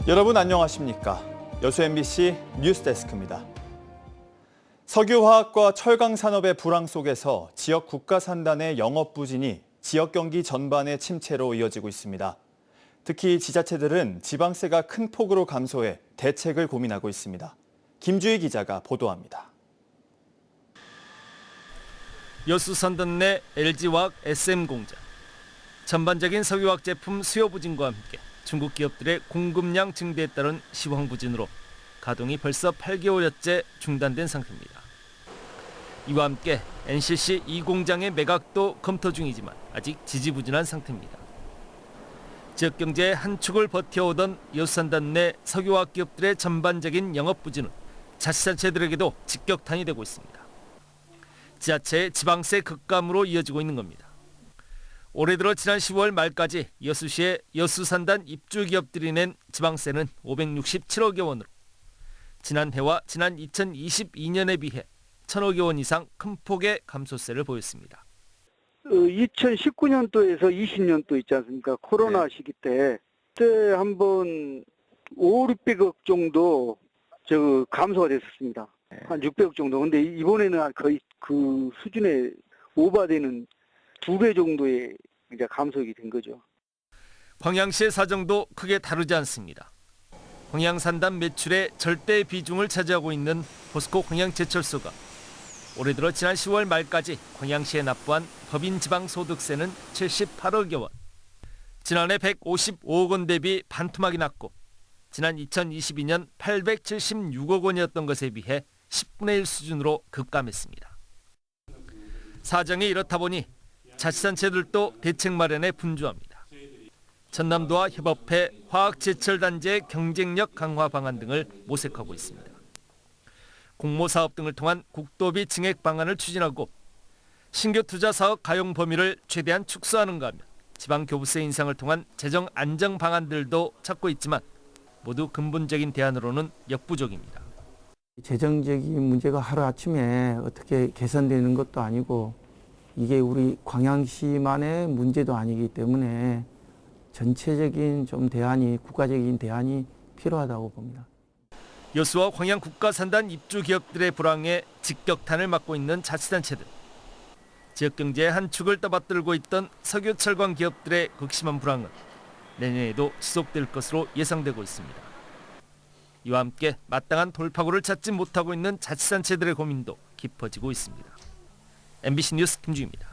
여러분 안녕하십니까? 여수 MBC 뉴스데스크입니다. 석유화학과 철강산업의 불황 속에서 지역 국가산단의 영업 부진이 지역 경기 전반의 침체로 이어지고 있습니다. 특히 지자체들은 지방세가 큰 폭으로 감소해 대책을 고민하고 있습니다. 김주희 기자가 보도합니다. 여수 산단 내 LG화학 SM 공장. 전반적인 석유화학 제품 수요 부진과 함께 중국 기업들의 공급량 증대에 따른 시황 부진으로 가동이 벌써 8개월여째 중단된 상태입니다. 이와 함께 NCC 2공장의 매각도 검토 중이지만 아직 지지부진한 상태입니다. 지역 경제의 한 축을 버텨오던 여수 산단 내 석유화학 기업들의 전반적인 영업 부진은 자치단체들에게도 직격탄이 되고 있습니다. 지자체의 지방세 급감으로 이어지고 있는 겁니다. 올해 들어 지난 10월 말까지 여수시의 여수산단 입주 기업들이 낸 지방세는 567억여 원으로 지난해와 지난 2022년에 비해 1,000억여 원 이상 큰 폭의 감소세를 보였습니다. 2019년도에서 20년도 있지 않습니까? 코로나 시기 때 그때 한번 500~600억 정도 감소가 됐었습니다. 한 600억 정도. 근데 이번에는 거의 그 수준에 오버되는 2배 정도의 이제 감소가 된 거죠. 광양시의 사정도 크게 다르지 않습니다. 광양산단 매출의 절대 비중을 차지하고 있는 포스코 광양제철소가 올해 들어 지난 10월 말까지 광양시에 납부한 법인 지방소득세는 78억여 원. 지난해 155억 원 대비 반토막이 났고 지난 2022년 876억 원이었던 것에 비해 10분의 1 수준으로 급감했습니다. 사정이 이렇다 보니 자치단체들도 대책 마련에 분주합니다. 전남도와 협업해 화학제철단지의 경쟁력 강화 방안 등을 모색하고 있습니다. 공모사업 등을 통한 국도비 증액 방안을 추진하고 신규 투자 사업 가용 범위를 최대한 축소하는가 하면 지방교부세 인상을 통한 재정 안정 방안들도 찾고 있지만 모두 근본적인 대안으로는 역부족입니다. 재정적인 문제가 하루아침에 어떻게 개선되는 것도 아니고 이게 우리 광양시만의 문제도 아니기 때문에 전체적인 좀 대안이, 국가적인 대안이 필요하다고 봅니다. 여수와 광양 국가산단 입주 기업들의 불황에 직격탄을 맞고 있는 자치단체들. 지역 경제의 한 축을 떠받들고 있던 석유 철강 기업들의 극심한 불황은 내년에도 지속될 것으로 예상되고 있습니다. 이와 함께 마땅한 돌파구를 찾지 못하고 있는 자치단체들의 고민도 깊어지고 있습니다. MBC 뉴스 김주희입니다.